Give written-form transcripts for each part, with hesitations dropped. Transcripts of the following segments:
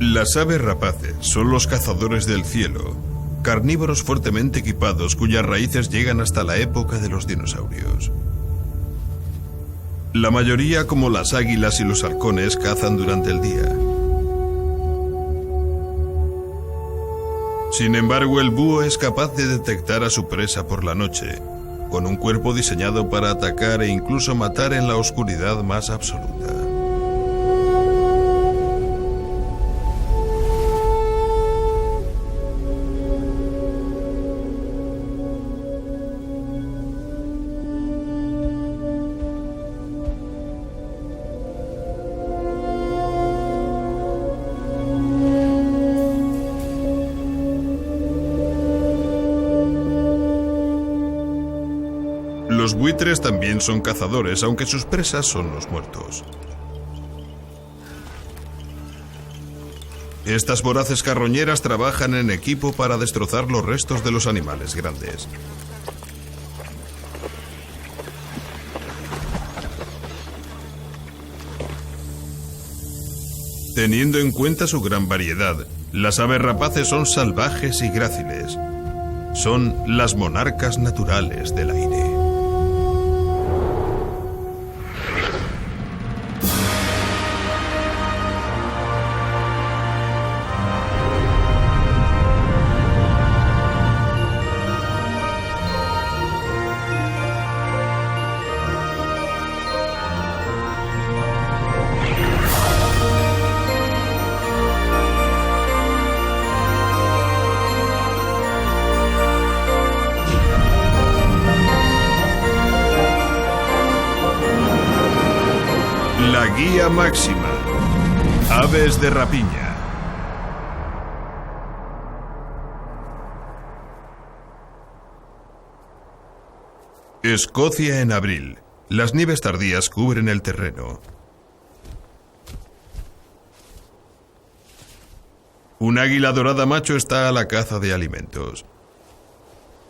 Las aves rapaces son los cazadores del cielo, carnívoros fuertemente equipados cuyas raíces llegan hasta la época de los dinosaurios. La mayoría, como las águilas y los halcones, cazan durante el día. Sin embargo, el búho es capaz de detectar a su presa por la noche, con un cuerpo diseñado para atacar e incluso matar en la oscuridad más absoluta. Los buitres también son cazadores, aunque sus presas son los muertos. Estas voraces carroñeras trabajan en equipo para destrozar los restos de los animales grandes. Teniendo en cuenta su gran variedad, las aves rapaces son salvajes y gráciles. Son las monarcas naturales del aire. La guía máxima. Aves de rapiña. Escocia en abril. Las nieves tardías cubren el terreno. Un águila dorada macho está a la caza de alimentos.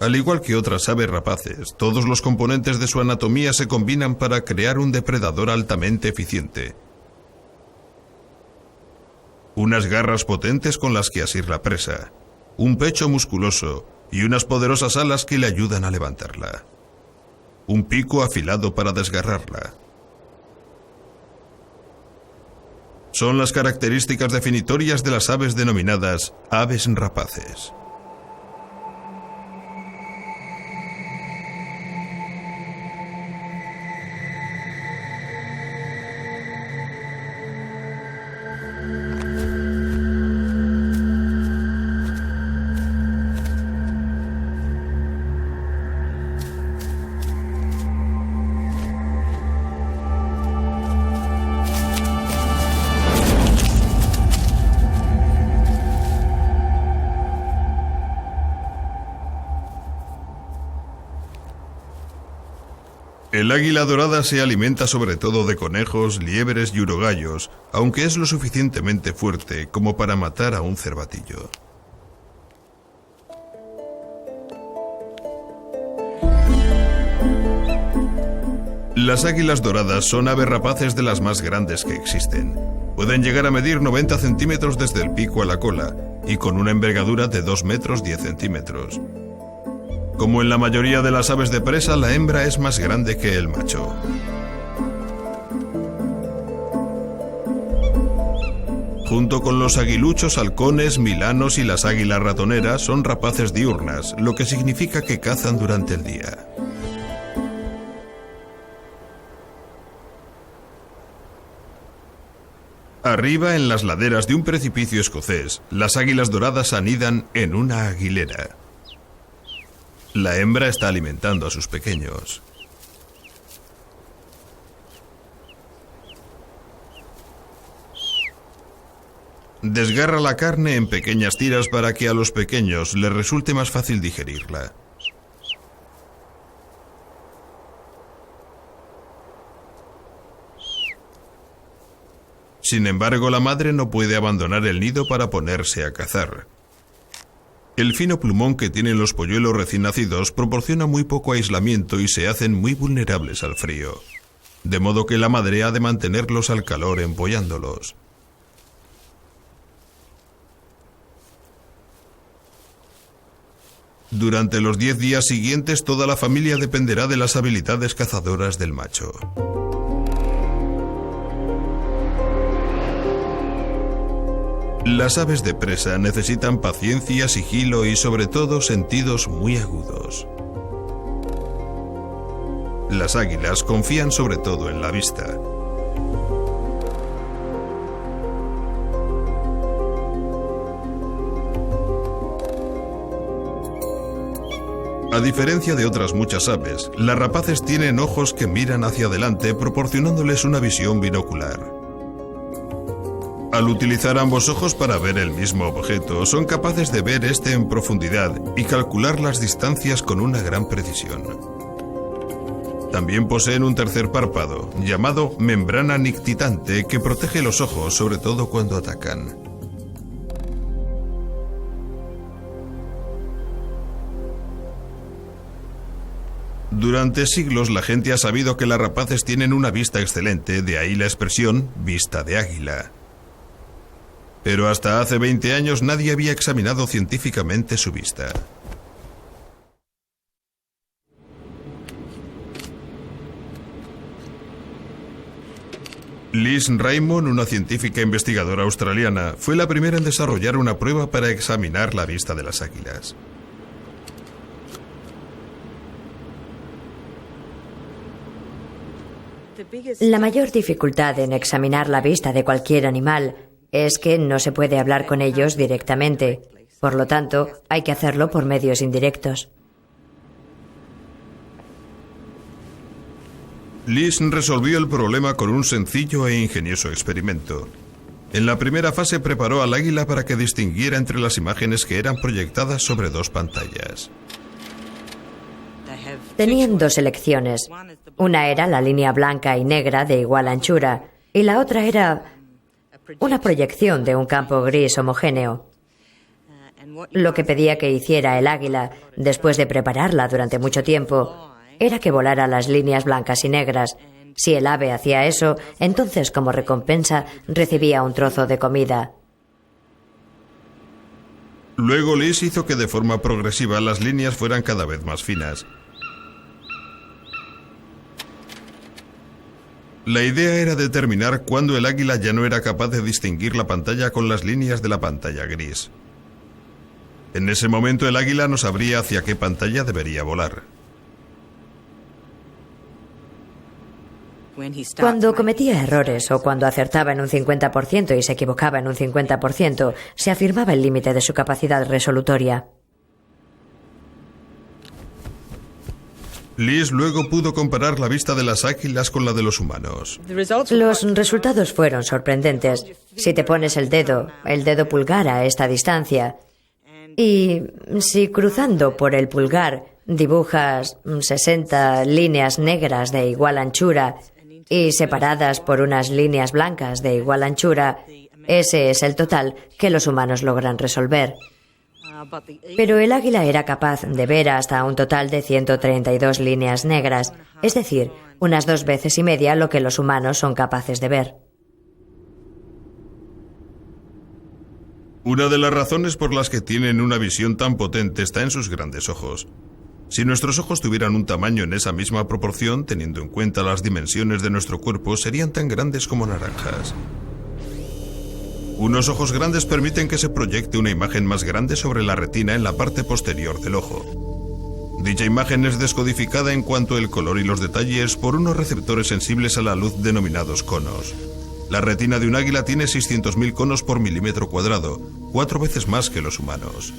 Al igual que otras aves rapaces, todos los componentes de su anatomía se combinan para crear un depredador altamente eficiente. Unas garras potentes con las que asir la presa, un pecho musculoso y unas poderosas alas que le ayudan a levantarla. Un pico afilado para desgarrarla. Son las características definitorias de las aves denominadas aves rapaces. El águila dorada se alimenta sobre todo de conejos, liebres y urogallos, aunque es lo suficientemente fuerte como para matar a un cervatillo. Las águilas doradas son aves rapaces de las más grandes que existen. Pueden llegar a medir 90 centímetros desde el pico a la cola y con una envergadura de 2 metros 10 centímetros. Como en la mayoría de las aves de presa, la hembra es más grande que el macho. Junto con los aguiluchos, halcones, milanos y las águilas ratoneras, son rapaces diurnas, lo que significa que cazan durante el día. Arriba, en las laderas de un precipicio escocés, las águilas doradas anidan en una aguilera. La hembra está alimentando a sus pequeños. Desgarra la carne en pequeñas tiras para que a los pequeños les resulte más fácil digerirla. Sin embargo, la madre no puede abandonar el nido para ponerse a cazar. El fino plumón que tienen los polluelos recién nacidos proporciona muy poco aislamiento y se hacen muy vulnerables al frío, de modo que la madre ha de mantenerlos al calor empollándolos. Durante los 10 días siguientes, toda la familia dependerá de las habilidades cazadoras del macho. Las aves de presa necesitan paciencia, sigilo y, sobre todo, sentidos muy agudos. Las águilas confían sobre todo en la vista. A diferencia de otras muchas aves, las rapaces tienen ojos que miran hacia adelante, proporcionándoles una visión binocular. Al utilizar ambos ojos para ver el mismo objeto, son capaces de ver este en profundidad y calcular las distancias con una gran precisión. También poseen un tercer párpado, llamado membrana nictitante, que protege los ojos, sobre todo cuando atacan. Durante siglos la gente ha sabido que las rapaces tienen una vista excelente, de ahí la expresión vista de águila. Pero hasta hace 20 años nadie había examinado científicamente su vista. Liz Raymond, una científica investigadora australiana, fue la primera en desarrollar una prueba para examinar la vista de las águilas. La mayor dificultad en examinar la vista de cualquier animal es que no se puede hablar con ellos directamente. Por lo tanto, hay que hacerlo por medios indirectos. Liz resolvió el problema con un sencillo e ingenioso experimento. En la primera fase preparó al águila para que distinguiera entre las imágenes que eran proyectadas sobre dos pantallas. Tenían dos elecciones. Una era la línea blanca y negra de igual anchura y la otra era una proyección de un campo gris homogéneo. Lo que pedía que hiciera el águila, después de prepararla durante mucho tiempo, era que volara las líneas blancas y negras. Si el ave hacía eso, entonces como recompensa recibía un trozo de comida. Luego Liz hizo que de forma progresiva las líneas fueran cada vez más finas. La idea era determinar cuándo el águila ya no era capaz de distinguir la pantalla con las líneas de la pantalla gris. En ese momento el águila no sabría hacia qué pantalla debería volar. Cuando cometía errores o cuando acertaba en un 50% y se equivocaba en un 50%, se afirmaba el límite de su capacidad resolutoria. Liz luego pudo comparar la vista de las águilas con la de los humanos. Los resultados fueron sorprendentes. Si te pones el dedo pulgar a esta distancia, y si cruzando por el pulgar dibujas 60 líneas negras de igual anchura y separadas por unas líneas blancas de igual anchura, ese es el total que los humanos logran resolver. Pero el águila era capaz de ver hasta un total de 132 líneas negras, es decir, unas 2 veces y media lo que los humanos son capaces de ver. Una de las razones por las que tienen una visión tan potente está en sus grandes ojos. Si nuestros ojos tuvieran un tamaño en esa misma proporción, teniendo en cuenta las dimensiones de nuestro cuerpo, serían tan grandes como naranjas. Unos ojos grandes permiten que se proyecte una imagen más grande sobre la retina en la parte posterior del ojo. Dicha imagen es descodificada en cuanto al color y los detalles por unos receptores sensibles a la luz denominados conos. La retina de un águila tiene 600.000 conos por milímetro cuadrado, 4 veces más que los humanos.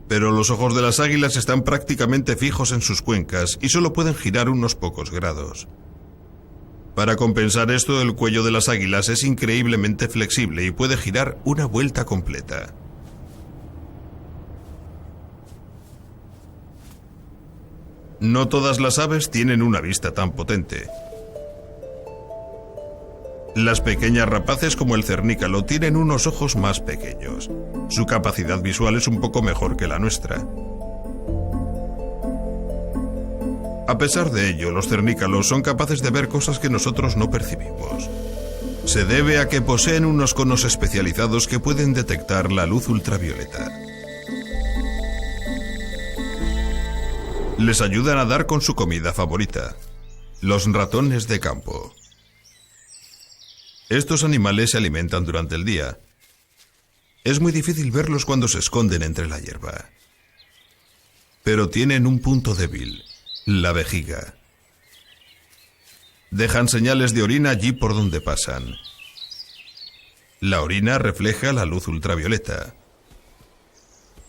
Pero los ojos de las águilas están prácticamente fijos en sus cuencas y solo pueden girar unos pocos grados. Para compensar esto, el cuello de las águilas es increíblemente flexible y puede girar una vuelta completa. No todas las aves tienen una vista tan potente. Las pequeñas rapaces como el cernícalo tienen unos ojos más pequeños. Su capacidad visual es un poco mejor que la nuestra. A pesar de ello, los cernícalos son capaces de ver cosas que nosotros no percibimos. Se debe a que poseen unos conos especializados que pueden detectar la luz ultravioleta. Les ayudan a dar con su comida favorita, los ratones de campo. Estos animales se alimentan durante el día. Es muy difícil verlos cuando se esconden entre la hierba. Pero tienen un punto débil, la vejiga. Dejan señales de orina allí por donde pasan. La orina refleja la luz ultravioleta.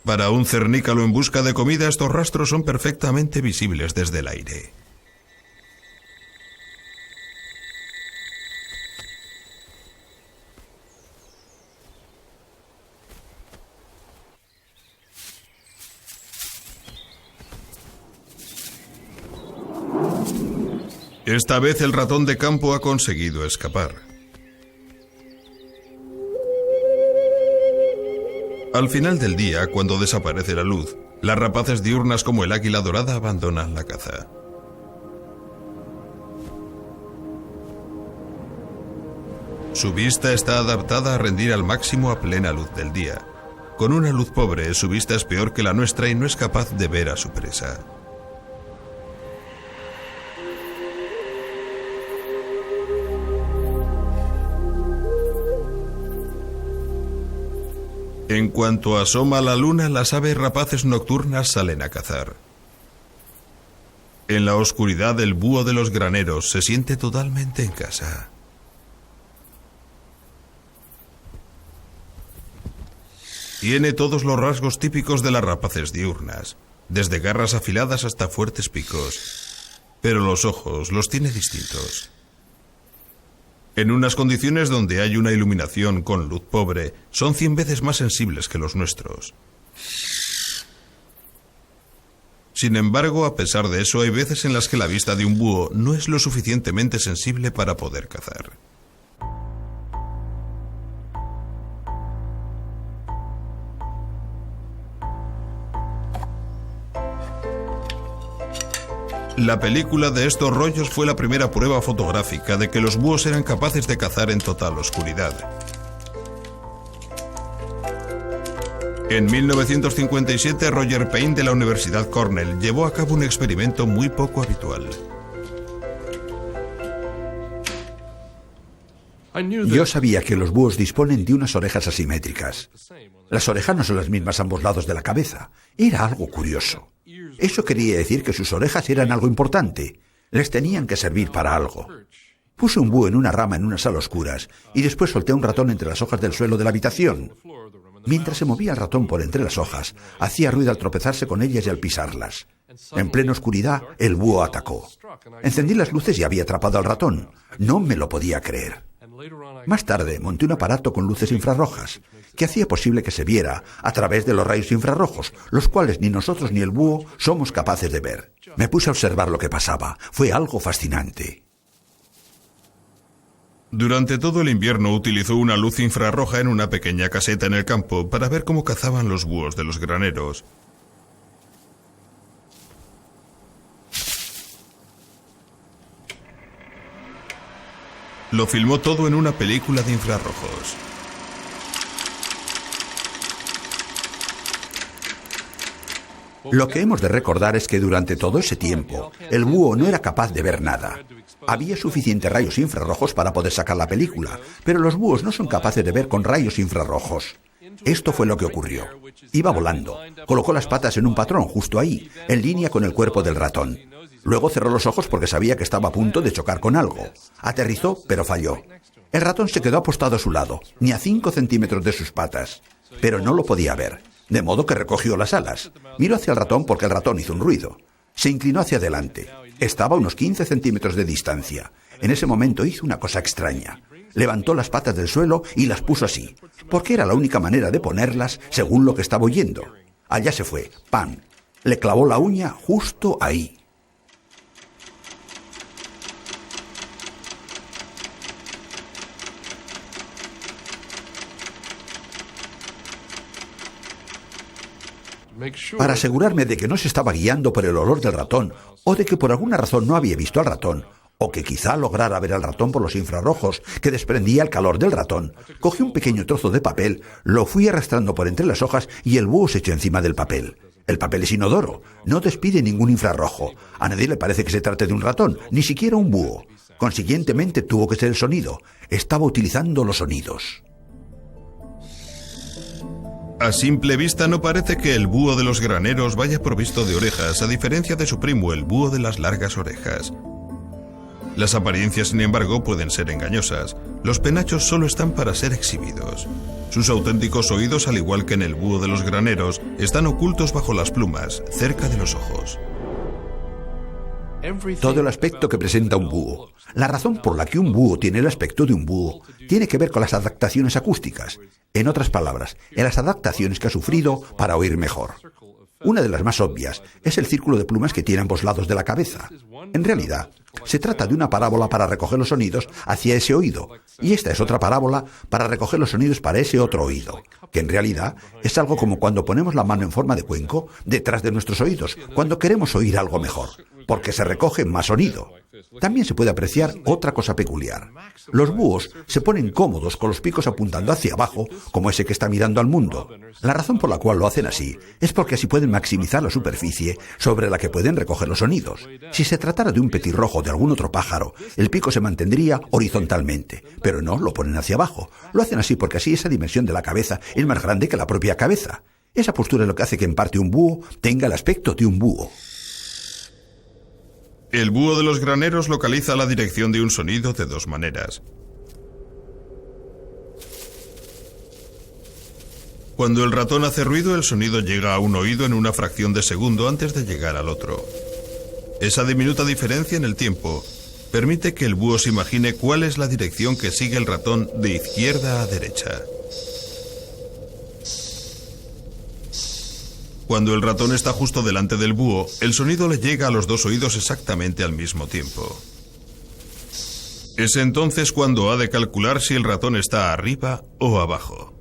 Para un cernícalo en busca de comida, estos rastros son perfectamente visibles desde el aire. Esta vez el ratón de campo ha conseguido escapar. Al final del día, cuando desaparece la luz, las rapaces diurnas como el águila dorada abandonan la caza. Su vista está adaptada a rendir al máximo a plena luz del día. Con una luz pobre, su vista es peor que la nuestra y no es capaz de ver a su presa. En cuanto asoma la luna, las aves rapaces nocturnas salen a cazar. En la oscuridad, el búho de los graneros se siente totalmente en casa. Tiene todos los rasgos típicos de las rapaces diurnas, desde garras afiladas hasta fuertes picos, pero los ojos los tiene distintos. En unas condiciones donde hay una iluminación con luz pobre, son 100 veces más sensibles que los nuestros. Sin embargo, a pesar de eso, hay veces en las que la vista de un búho no es lo suficientemente sensible para poder cazar. La película de estos rollos fue la primera prueba fotográfica de que los búhos eran capaces de cazar en total oscuridad. En 1957, Roger Payne de la Universidad Cornell llevó a cabo un experimento muy poco habitual. Yo sabía que los búhos disponen de unas orejas asimétricas. Las orejas no son las mismas a ambos lados de la cabeza. Era algo curioso. Eso quería decir que sus orejas eran algo importante. Les tenían que servir para algo. Puse un búho en una rama en una sala oscuras y después solté un ratón entre las hojas del suelo de la habitación. Mientras se movía el ratón por entre las hojas, hacía ruido al tropezarse con ellas y al pisarlas. En plena oscuridad, el búho atacó. Encendí las luces y había atrapado al ratón. No me lo podía creer. Más tarde monté un aparato con luces infrarrojas que hacía posible que se viera a través de los rayos infrarrojos, los cuales ni nosotros ni el búho somos capaces de ver. Me puse a observar lo que pasaba. Fue algo fascinante. Durante todo el invierno utilizó una luz infrarroja en una pequeña caseta en el campo para ver cómo cazaban los búhos de los graneros. Lo filmó todo en una película de infrarrojos. Lo que hemos de recordar es que durante todo ese tiempo, el búho no era capaz de ver nada. Había suficientes rayos infrarrojos para poder sacar la película, pero los búhos no son capaces de ver con rayos infrarrojos. Esto fue lo que ocurrió. Iba volando, colocó las patas en un patrón justo ahí, en línea con el cuerpo del ratón. Luego cerró los ojos porque sabía que estaba a punto de chocar con algo. Aterrizó, pero falló. El ratón se quedó apostado a su lado, ni a 5 centímetros de sus patas, pero no lo podía ver. De modo que recogió las alas. Miró hacia el ratón porque el ratón hizo un ruido. Se inclinó hacia adelante. Estaba a unos 15 centímetros de distancia. En ese momento hizo una cosa extraña. Levantó las patas del suelo y las puso así, porque era la única manera de ponerlas según lo que estaba oyendo. Allá se fue. ¡Pam! Le clavó la uña justo ahí. Para asegurarme de que no se estaba guiando por el olor del ratón, o de que por alguna razón no había visto al ratón, o que quizá lograra ver al ratón por los infrarrojos que desprendía el calor del ratón, cogí un pequeño trozo de papel, lo fui arrastrando por entre las hojas y el búho se echó encima del papel. El papel es inodoro, no despide ningún infrarrojo. A nadie le parece que se trate de un ratón, ni siquiera un búho. Consiguientemente tuvo que ser el sonido. Estaba utilizando los sonidos. A simple vista no parece que el búho de los graneros vaya provisto de orejas, a diferencia de su primo, el búho de las largas orejas. Las apariencias, sin embargo, pueden ser engañosas. Los penachos solo están para ser exhibidos. Sus auténticos oídos, al igual que en el búho de los graneros, están ocultos bajo las plumas, cerca de los ojos. Todo el aspecto que presenta un búho. La razón por la que un búho tiene el aspecto de un búho tiene que ver con las adaptaciones acústicas. En otras palabras, en las adaptaciones que ha sufrido para oír mejor. Una de las más obvias es el círculo de plumas que tiene ambos lados de la cabeza. En realidad, se trata de una parábola para recoger los sonidos hacia ese oído, y esta es otra parábola para recoger los sonidos para ese otro oído, que en realidad es algo como cuando ponemos la mano en forma de cuenco detrás de nuestros oídos, cuando queremos oír algo mejor, porque se recoge más sonido. También se puede apreciar otra cosa peculiar. Los búhos se ponen cómodos con los picos apuntando hacia abajo, como ese que está mirando al mundo. La razón por la cual lo hacen así es porque así pueden maximizar la superficie sobre la que pueden recoger los sonidos. Si se tratara de un petirrojo o de algún otro pájaro, el pico se mantendría horizontalmente, pero no, lo ponen hacia abajo. Lo hacen así porque así esa dimensión de la cabeza es más grande que la propia cabeza. Esa postura es lo que hace que en parte un búho tenga el aspecto de un búho. El búho de los graneros localiza la dirección de un sonido de dos maneras. Cuando el ratón hace ruido, el sonido llega a un oído en una fracción de segundo antes de llegar al otro. Esa diminuta diferencia en el tiempo permite que el búho se imagine cuál es la dirección que sigue el ratón de izquierda a derecha. Cuando el ratón está justo delante del búho, el sonido le llega a los dos oídos exactamente al mismo tiempo. Es entonces cuando ha de calcular si el ratón está arriba o abajo.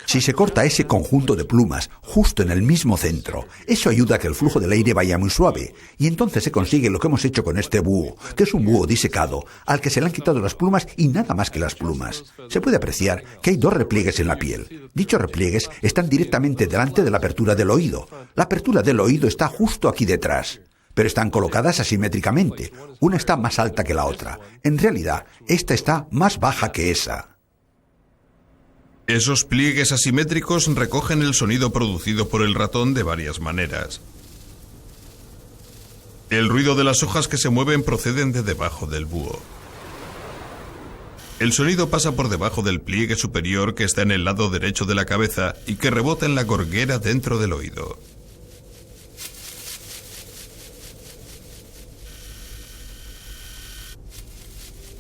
Si se corta ese conjunto de plumas justo en el mismo centro, eso ayuda a que el flujo del aire vaya muy suave, y entonces se consigue lo que hemos hecho con este búho, que es un búho disecado, al que se le han quitado las plumas y nada más que las plumas. Se puede apreciar que hay dos repliegues en la piel. Dichos repliegues están directamente delante de la apertura del oído. La apertura del oído está justo aquí detrás, pero están colocadas asimétricamente. Una está más alta que la otra. En realidad, esta está más baja que esa. Esos pliegues asimétricos recogen el sonido producido por el ratón de varias maneras. El ruido de las hojas que se mueven proceden de debajo del búho. El sonido pasa por debajo del pliegue superior que está en el lado derecho de la cabeza y que rebota en la gorguera dentro del oído.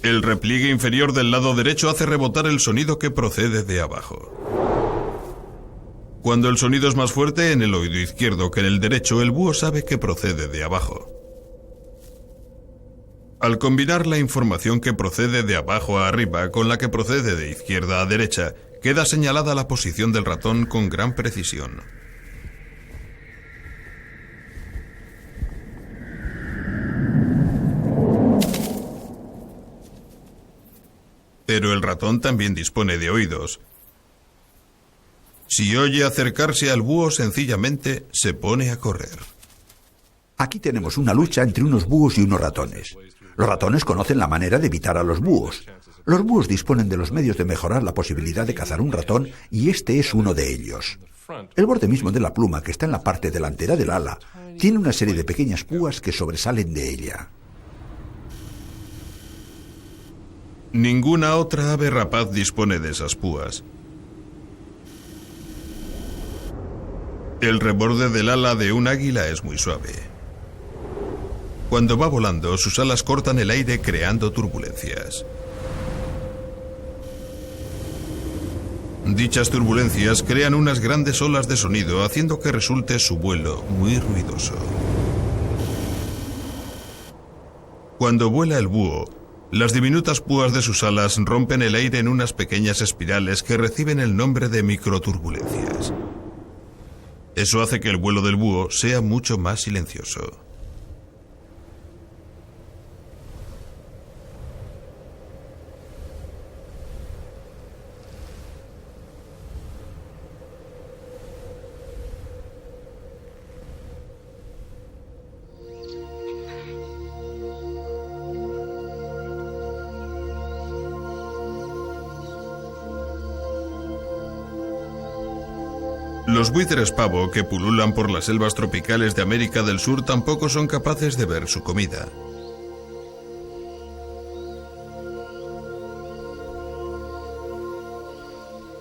El repliegue inferior del lado derecho hace rebotar el sonido que procede de abajo. Cuando el sonido es más fuerte en el oído izquierdo que en el derecho, el búho sabe que procede de abajo. Al combinar la información que procede de abajo a arriba con la que procede de izquierda a derecha, queda señalada la posición del ratón con gran precisión. Pero el ratón también dispone de oídos. Si oye acercarse al búho, sencillamente se pone a correr. Aquí tenemos una lucha entre unos búhos y unos ratones. Los ratones conocen la manera de evitar a los búhos. Los búhos disponen de los medios de mejorar la posibilidad de cazar un ratón y este es uno de ellos. El borde mismo de la pluma, que está en la parte delantera del ala, tiene una serie de pequeñas púas que sobresalen de ella. Ninguna otra ave rapaz dispone de esas púas. El reborde del ala de un águila es muy suave. Cuando va volando, sus alas cortan el aire creando turbulencias. Dichas turbulencias crean unas grandes olas de sonido, haciendo que resulte su vuelo muy ruidoso. Cuando vuela el búho, las diminutas púas de sus alas rompen el aire en unas pequeñas espirales que reciben el nombre de microturbulencias. Eso hace que el vuelo del búho sea mucho más silencioso. Los buitres pavo que pululan por las selvas tropicales de América del Sur tampoco son capaces de ver su comida.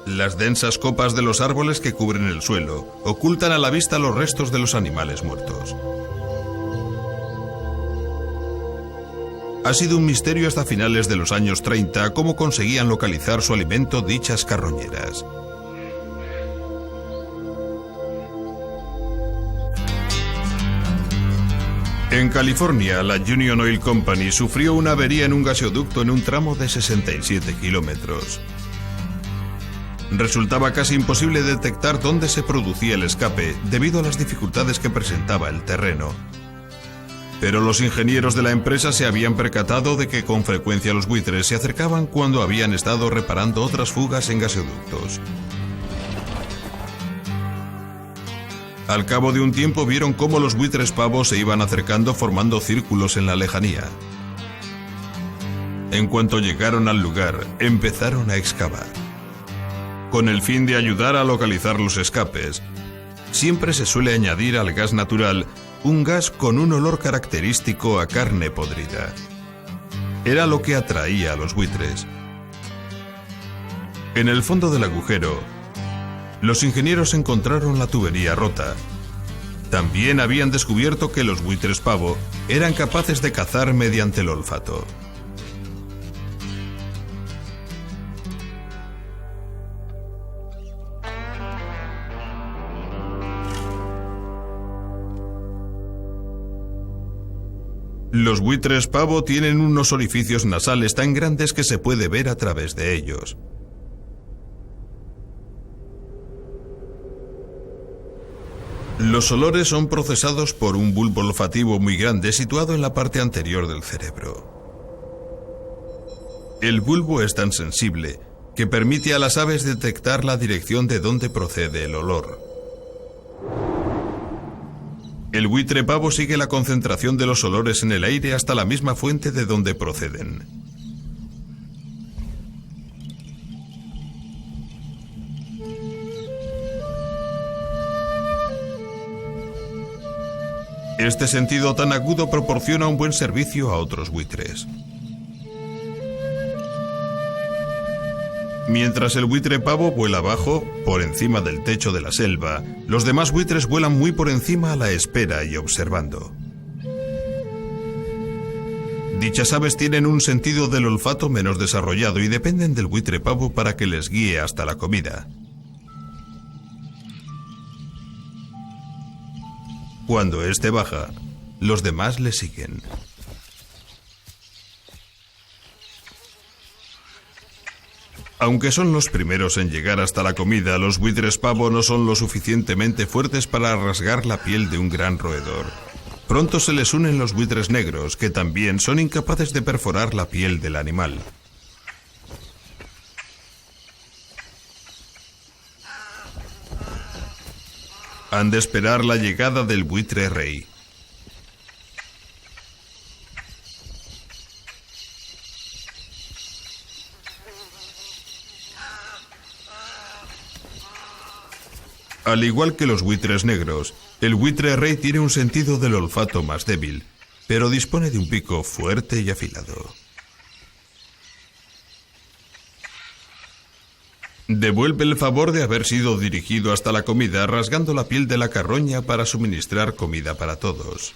Las densas copas de los árboles que cubren el suelo ocultan a la vista los restos de los animales muertos. Ha sido un misterio hasta finales de los años 30 cómo conseguían localizar su alimento dichas carroñeras. En California, la Union Oil Company sufrió una avería en un gasoducto en un tramo de 67 kilómetros. Resultaba casi imposible detectar dónde se producía el escape debido a las dificultades que presentaba el terreno. Pero los ingenieros de la empresa se habían percatado de que con frecuencia los buitres se acercaban cuando habían estado reparando otras fugas en gasoductos. Al cabo de un tiempo vieron cómo los buitres pavos se iban acercando formando círculos en la lejanía. En cuanto llegaron al lugar, empezaron a excavar. Con el fin de ayudar a localizar los escapes, siempre se suele añadir al gas natural un gas con un olor característico a carne podrida. Era lo que atraía a los buitres. En el fondo del agujero, los ingenieros encontraron la tubería rota. También habían descubierto que los buitres pavo eran capaces de cazar mediante el olfato. Los buitres pavo tienen unos orificios nasales tan grandes que se puede ver a través de ellos. Los olores son procesados por un bulbo olfativo muy grande situado en la parte anterior del cerebro. El bulbo es tan sensible que permite a las aves detectar la dirección de donde procede el olor. El buitre pavo sigue la concentración de los olores en el aire hasta la misma fuente de donde proceden. Este sentido tan agudo proporciona un buen servicio a otros buitres. Mientras el buitre pavo vuela bajo, por encima del techo de la selva, los demás buitres vuelan muy por encima a la espera y observando. Dichas aves tienen un sentido del olfato menos desarrollado y dependen del buitre pavo para que les guíe hasta la comida. Cuando éste baja, los demás le siguen. Aunque son los primeros en llegar hasta la comida, los buitres pavo no son lo suficientemente fuertes para rasgar la piel de un gran roedor. Pronto se les unen los buitres negros, que también son incapaces de perforar la piel del animal. Han de esperar la llegada del buitre rey. Al igual que los buitres negros, el buitre rey tiene un sentido del olfato más débil, pero dispone de un pico fuerte y afilado. Devuelve el favor de haber sido dirigido hasta la comida rasgando la piel de la carroña para suministrar comida para todos.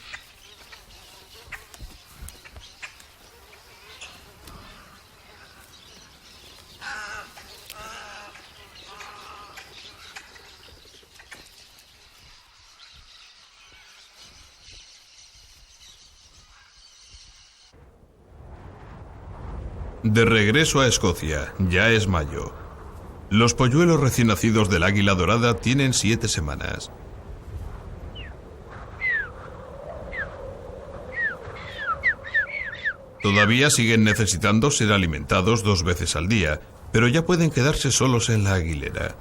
De regreso a Escocia, ya es mayo. Los polluelos recién nacidos del águila dorada tienen 7 semanas. Todavía siguen necesitando ser alimentados 2 veces al día, pero ya pueden quedarse solos en la aguilera.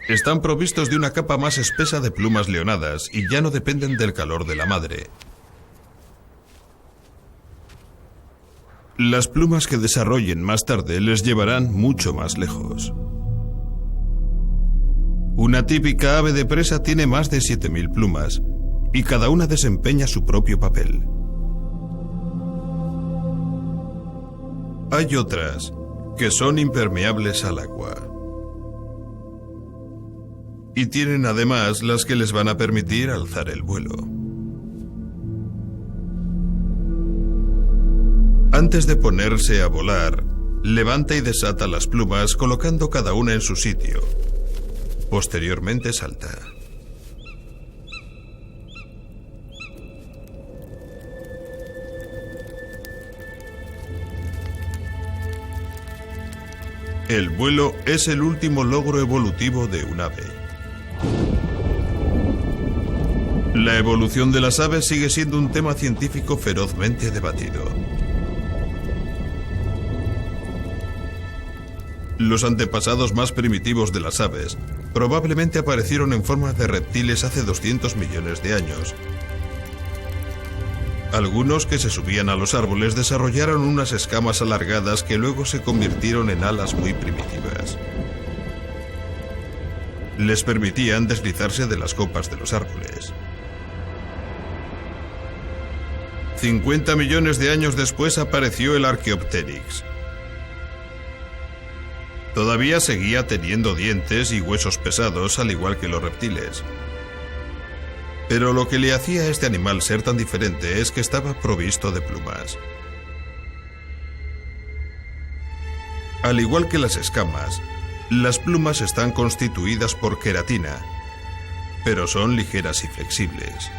Están provistos de una capa más espesa de plumas leonadas y ya no dependen del calor de la madre. Las plumas que desarrollen más tarde les llevarán mucho más lejos. Una típica ave de presa tiene más de 7.000 plumas y cada una desempeña su propio papel. Hay otras que son impermeables al agua. Y tienen además las que les van a permitir alzar el vuelo. Antes de ponerse a volar, levanta y desata las plumas colocando cada una en su sitio. Posteriormente salta. El vuelo es el último logro evolutivo de un ave. La evolución de las aves sigue siendo un tema científico ferozmente debatido. Los antepasados más primitivos de las aves probablemente aparecieron en forma de reptiles hace 200 millones de años. Algunos que se subían a los árboles desarrollaron unas escamas alargadas que luego se convirtieron en alas muy primitivas. Les permitían deslizarse de las copas de los árboles. 50 millones de años después apareció el Archaeopteryx. Todavía seguía teniendo dientes y huesos pesados, al igual que los reptiles. Pero lo que le hacía a este animal ser tan diferente es que estaba provisto de plumas. Al igual que las escamas, las plumas están constituidas por queratina, pero son ligeras y flexibles.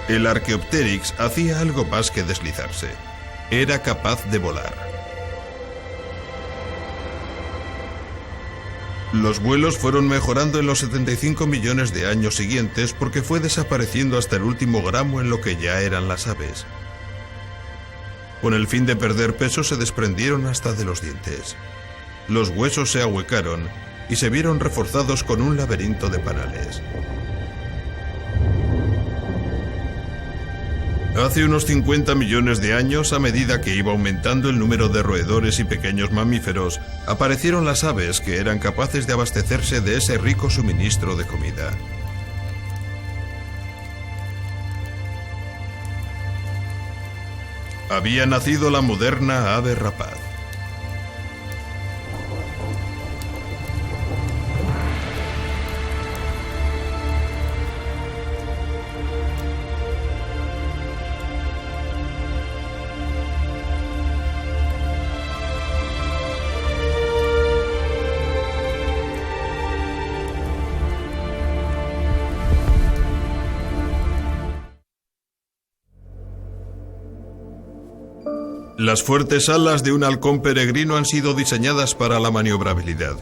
El Archaeopteryx hacía algo más que deslizarse. Era capaz de volar. Los vuelos fueron mejorando en los 75 millones de años siguientes porque fue desapareciendo hasta el último gramo en lo que ya eran las aves. Con el fin de perder peso se desprendieron hasta de los dientes. Los huesos se ahuecaron y se vieron reforzados con un laberinto de panales. Hace unos 50 millones de años, a medida que iba aumentando el número de roedores y pequeños mamíferos, aparecieron las aves que eran capaces de abastecerse de ese rico suministro de comida. Había nacido la moderna ave rapaz. Las fuertes alas de un halcón peregrino han sido diseñadas para la maniobrabilidad,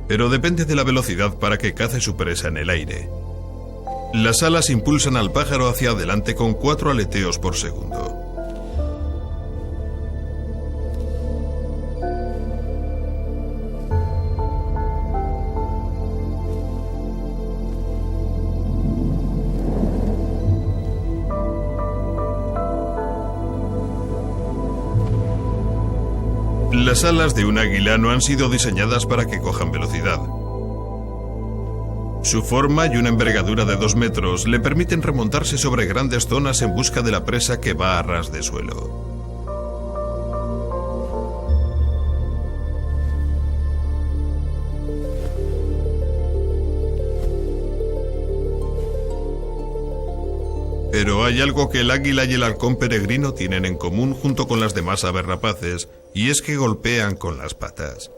pero depende de la velocidad para que cace su presa en el aire. Las alas impulsan al pájaro hacia adelante con 4 aleteos por segundo. Las alas de un águila no han sido diseñadas para que cojan velocidad. Su forma y una envergadura de 2 metros le permiten remontarse sobre grandes zonas en busca de la presa que va a ras de suelo. Pero hay algo que el águila y el halcón peregrino tienen en común junto con las demás aves rapaces, y es que golpean con las patas.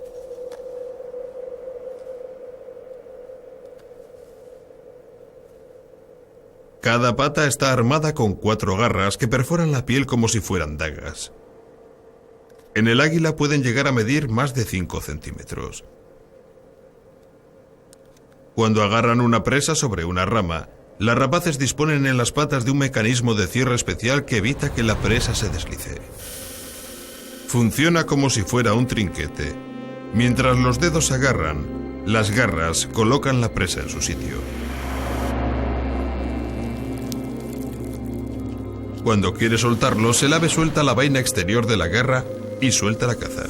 Cada pata está armada con 4 garras que perforan la piel como si fueran dagas. En el águila pueden llegar a medir más de 5 centímetros. Cuando agarran una presa sobre una rama, las rapaces disponen en las patas de un mecanismo de cierre especial que evita que la presa se deslice. Funciona como si fuera un trinquete. Mientras los dedos se agarran, las garras colocan la presa en su sitio. Cuando quiere soltarlos, el ave suelta la vaina exterior de la garra y suelta la caza.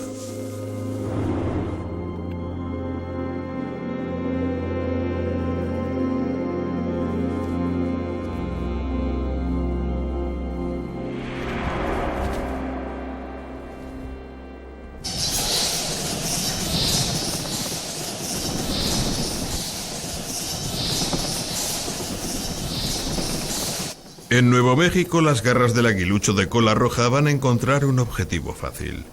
En Nuevo México, las garras del aguilucho de cola roja van a encontrar un objetivo fácil.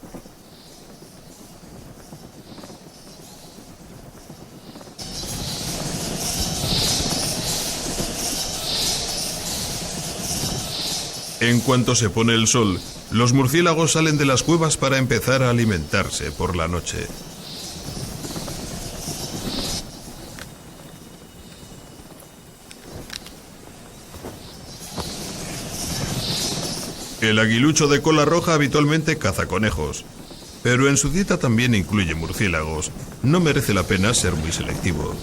En cuanto se pone el sol, los murciélagos salen de las cuevas para empezar a alimentarse por la noche. El aguilucho de cola roja habitualmente caza conejos, pero en su dieta también incluye murciélagos. No merece la pena ser muy selectivo.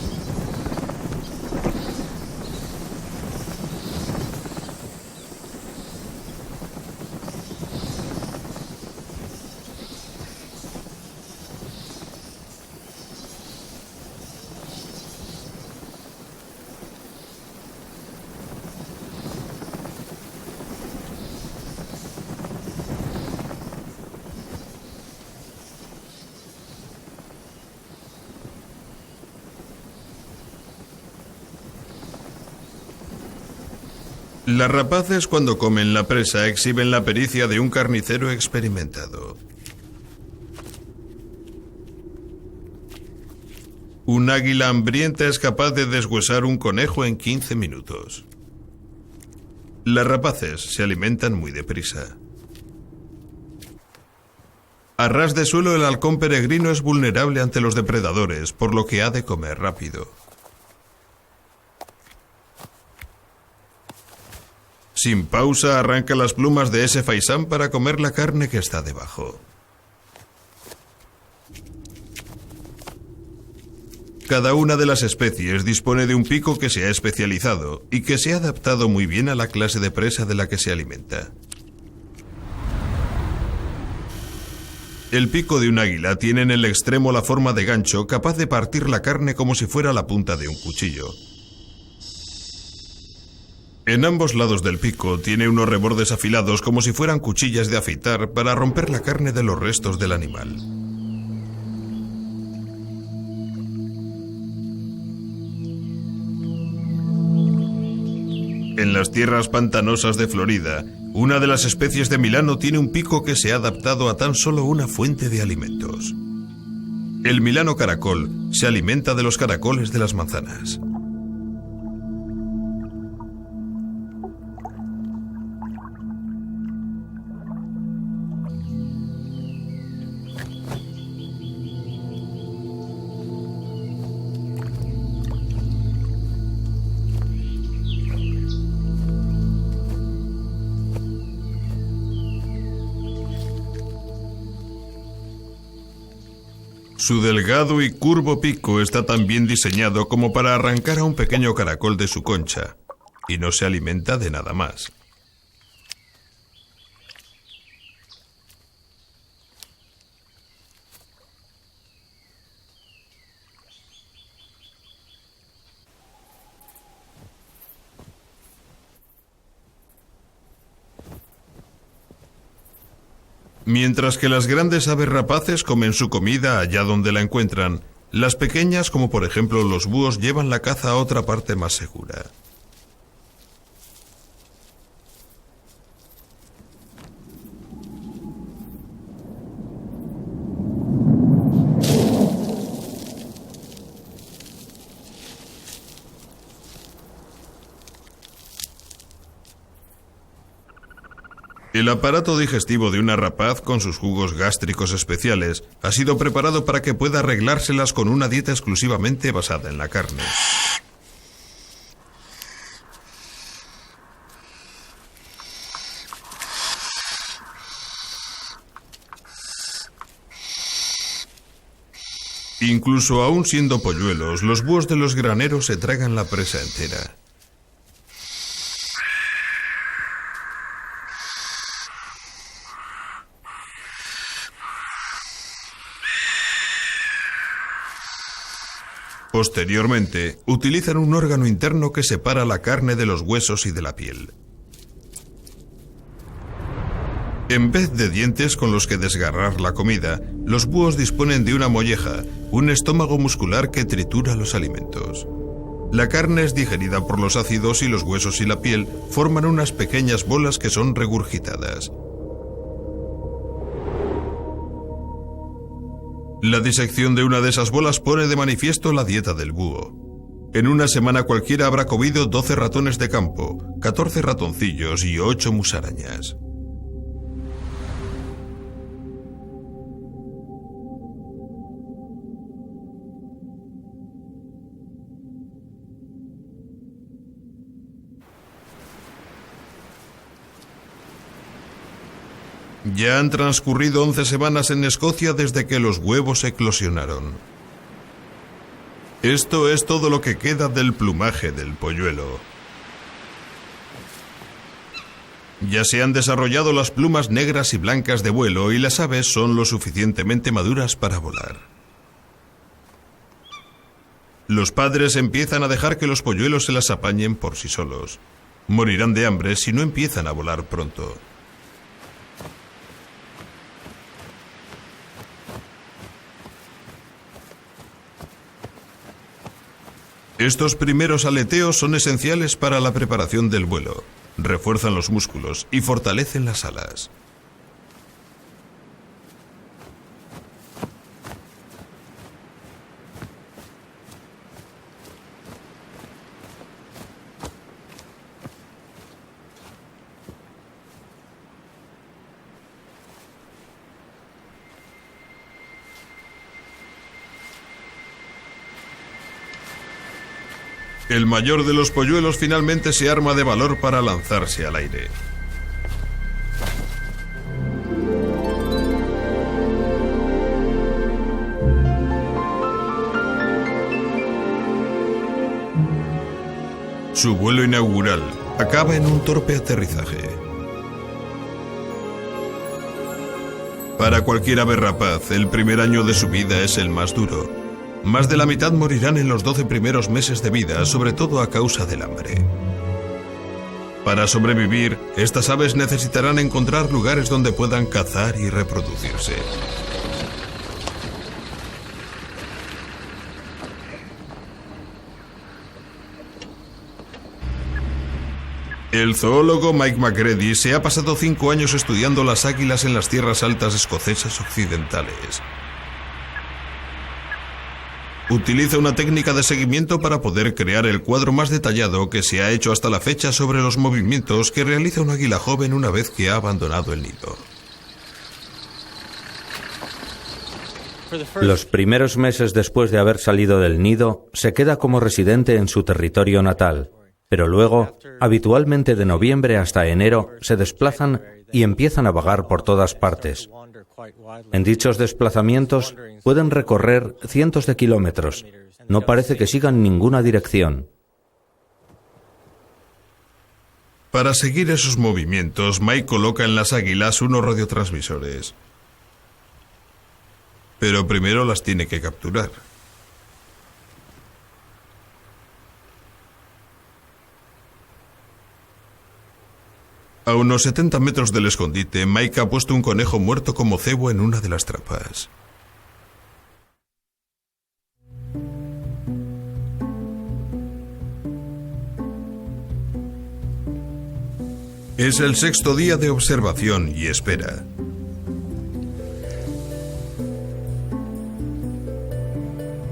Las rapaces, cuando comen la presa, exhiben la pericia de un carnicero experimentado. Un águila hambrienta es capaz de deshuesar un conejo en 15 minutos. Las rapaces se alimentan muy deprisa. A ras de suelo, el halcón peregrino es vulnerable ante los depredadores, por lo que ha de comer rápido. Sin pausa, arranca las plumas de ese faisán para comer la carne que está debajo. Cada una de las especies dispone de un pico que se ha especializado y que se ha adaptado muy bien a la clase de presa de la que se alimenta. El pico de un águila tiene en el extremo la forma de gancho capaz de partir la carne como si fuera la punta de un cuchillo. En ambos lados del pico tiene unos rebordes afilados como si fueran cuchillas de afeitar para romper la carne de los restos del animal. En las tierras pantanosas de Florida, una de las especies de milano tiene un pico que se ha adaptado a tan solo una fuente de alimentos. El milano caracol se alimenta de los caracoles de las manzanas. Su delgado y curvo pico está tan bien diseñado como para arrancar a un pequeño caracol de su concha, y no se alimenta de nada más. Mientras que las grandes aves rapaces comen su comida allá donde la encuentran, las pequeñas, como por ejemplo los búhos, llevan la caza a otra parte más segura. El aparato digestivo de una rapaz, con sus jugos gástricos especiales, ha sido preparado para que pueda arreglárselas con una dieta exclusivamente basada en la carne. Incluso aún siendo polluelos, los búhos de los graneros se tragan la presa entera. Posteriormente, utilizan un órgano interno que separa la carne de los huesos y de la piel. En vez de dientes con los que desgarrar la comida, los búhos disponen de una molleja, un estómago muscular que tritura los alimentos. La carne es digerida por los ácidos y los huesos y la piel forman unas pequeñas bolas que son regurgitadas. La disección de una de esas bolas pone de manifiesto la dieta del búho. En una semana cualquiera habrá comido 12 ratones de campo, 14 ratoncillos y 8 musarañas. Ya han transcurrido 11 semanas en Escocia desde que los huevos eclosionaron. Esto es todo lo que queda del plumaje del polluelo. Ya se han desarrollado las plumas negras y blancas de vuelo y las aves son lo suficientemente maduras para volar. Los padres empiezan a dejar que los polluelos se las apañen por sí solos. Morirán de hambre si no empiezan a volar pronto. Estos primeros aleteos son esenciales para la preparación del vuelo. Refuerzan los músculos y fortalecen las alas. El mayor de los polluelos finalmente se arma de valor para lanzarse al aire. Su vuelo inaugural acaba en un torpe aterrizaje. Para cualquier ave rapaz, el primer año de su vida es el más duro. Más de la mitad morirán en los 12 primeros meses de vida, sobre todo a causa del hambre. Para sobrevivir, estas aves necesitarán encontrar lugares donde puedan cazar y reproducirse. El zoólogo Mike McGrady se ha pasado 5 años estudiando las águilas en las tierras altas escocesas occidentales. Utiliza una técnica de seguimiento para poder crear el cuadro más detallado que se ha hecho hasta la fecha sobre los movimientos que realiza un águila joven una vez que ha abandonado el nido. Los primeros meses después de haber salido del nido, se queda como residente en su territorio natal, pero luego, habitualmente de noviembre hasta enero, se desplazan y empiezan a vagar por todas partes. En dichos desplazamientos pueden recorrer cientos de kilómetros. No parece que sigan ninguna dirección. Para seguir esos movimientos, Mike coloca en las águilas unos radiotransmisores. Pero primero las tiene que capturar. A unos 70 metros del escondite, Mike ha puesto un conejo muerto como cebo en una de las trampas. Es el 6º día de observación y espera.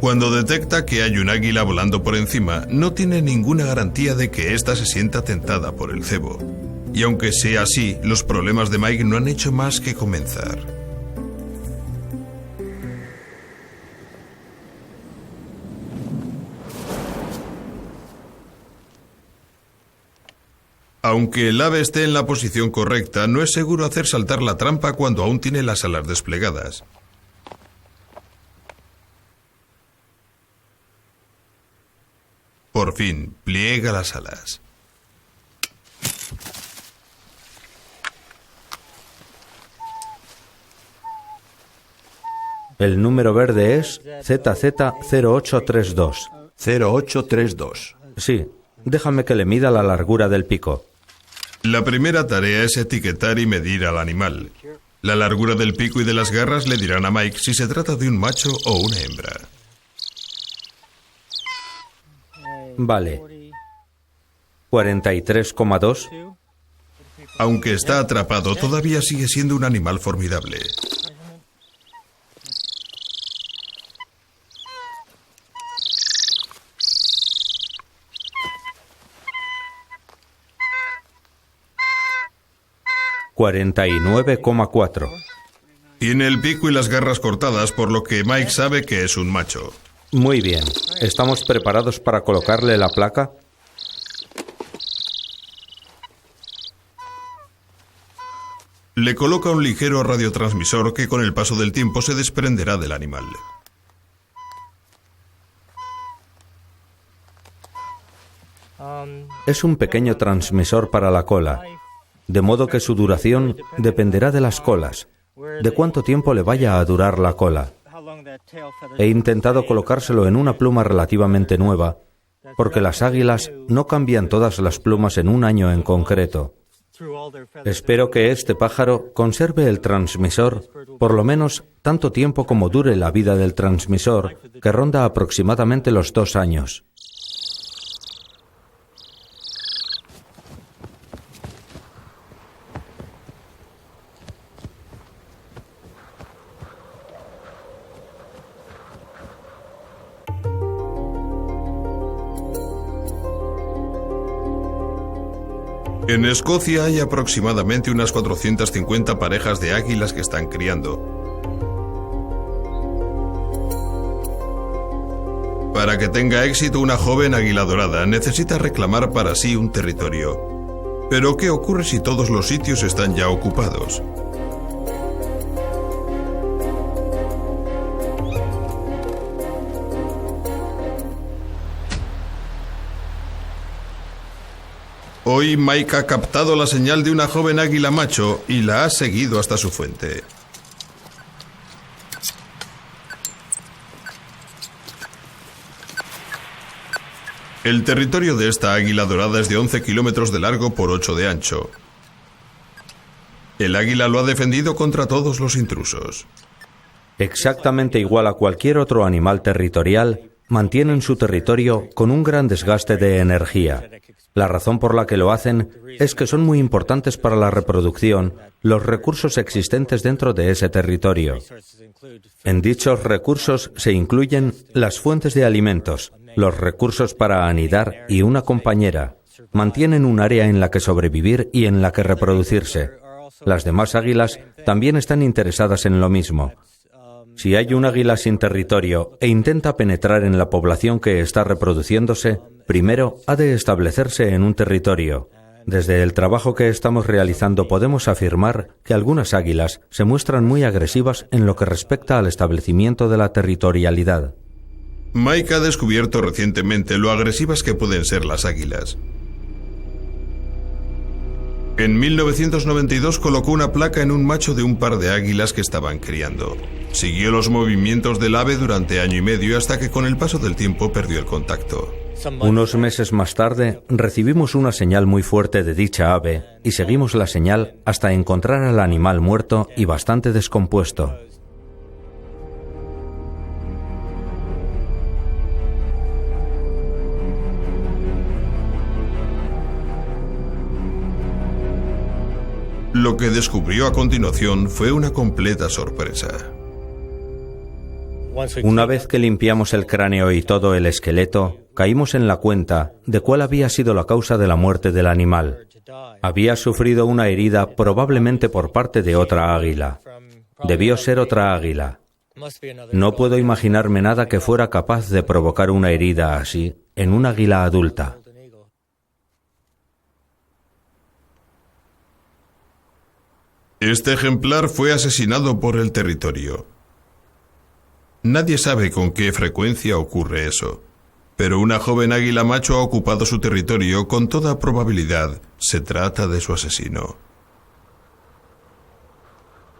Cuando detecta que hay un águila volando por encima, no tiene ninguna garantía de que ésta se sienta tentada por el cebo. Y aunque sea así, los problemas de Mike no han hecho más que comenzar. Aunque el ave esté en la posición correcta, no es seguro hacer saltar la trampa cuando aún tiene las alas desplegadas. Por fin, pliega las alas. El número verde es ZZ0832. 0832. Sí, déjame que le mida la largura del pico. La primera tarea es etiquetar y medir al animal. La largura del pico y de las garras le dirán a Mike si se trata de un macho o una hembra. Vale. 43,2. Aunque está atrapado, todavía sigue siendo un animal formidable. $49,4. Tiene el pico y las garras cortadas, por lo que Mike sabe que es un macho. Muy bien. ¿Estamos preparados para colocarle la placa? Le coloca un ligero radiotransmisor que con el paso del tiempo se desprenderá del animal. Es un pequeño transmisor para la cola, de modo que su duración dependerá de las colas, de cuánto tiempo le vaya a durar la cola. He intentado colocárselo en una pluma relativamente nueva, porque las águilas no cambian todas las plumas en un año en concreto. Espero que este pájaro conserve el transmisor por lo menos tanto tiempo como dure la vida del transmisor, que ronda aproximadamente los 2 años. En Escocia hay aproximadamente unas 450 parejas de águilas que están criando. Para que tenga éxito una joven águila dorada necesita reclamar para sí un territorio. Pero ¿qué ocurre si todos los sitios están ya ocupados? Hoy Mike ha captado la señal de una joven águila macho y la ha seguido hasta su fuente. El territorio de esta águila dorada es de 11 kilómetros de largo por 8 de ancho. El águila lo ha defendido contra todos los intrusos. Exactamente igual a cualquier otro animal territorial, mantienen su territorio con un gran desgaste de energía. La razón por la que lo hacen es que son muy importantes para la reproducción los recursos existentes dentro de ese territorio. En dichos recursos se incluyen las fuentes de alimentos, los recursos para anidar y una compañera. Mantienen un área en la que sobrevivir y en la que reproducirse. Las demás águilas también están interesadas en lo mismo. Si hay un águila sin territorio e intenta penetrar en la población que está reproduciéndose, primero ha de establecerse en un territorio. Desde el trabajo que estamos realizando podemos afirmar que algunas águilas se muestran muy agresivas en lo que respecta al establecimiento de la territorialidad. Mike ha descubierto recientemente lo agresivas que pueden ser las águilas. En 1992 colocó una placa en un macho de un par de águilas que estaban criando. Siguió los movimientos del ave durante 1 año y medio hasta que con el paso del tiempo perdió el contacto. Unos meses más tarde recibimos una señal muy fuerte de dicha ave y seguimos la señal hasta encontrar al animal muerto y bastante descompuesto. Lo que descubrió a continuación fue una completa sorpresa. Una vez que limpiamos el cráneo y todo el esqueleto, caímos en la cuenta de cuál había sido la causa de la muerte del animal. Había sufrido una herida probablemente por parte de otra águila. Debió ser otra águila. No puedo imaginarme nada que fuera capaz de provocar una herida así en un águila adulta. Este ejemplar fue asesinado por el territorio. Nadie sabe con qué frecuencia ocurre eso, pero una joven águila macho ha ocupado su territorio. Con toda probabilidad se trata de su asesino.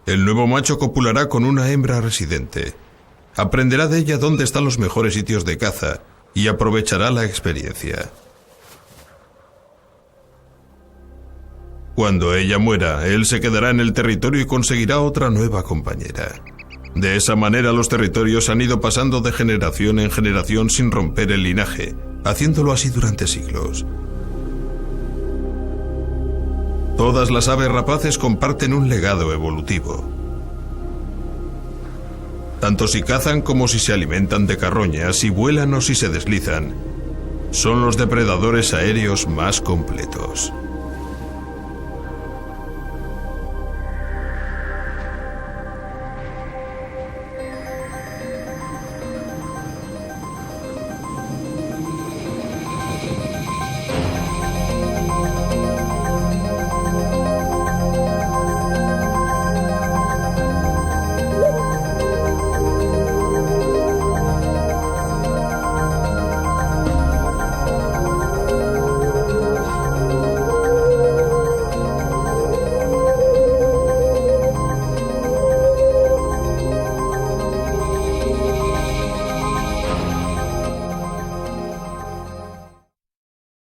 El nuevo macho copulará con una hembra residente. Aprenderá de ella dónde están los mejores sitios de caza y aprovechará la experiencia. Cuando ella muera, él se quedará en el territorio y conseguirá otra nueva compañera. De esa manera los territorios han ido pasando de generación en generación sin romper el linaje, haciéndolo así durante siglos. Todas las aves rapaces comparten un legado evolutivo. Tanto si cazan como si se alimentan de carroña, si vuelan o si se deslizan, son los depredadores aéreos más completos.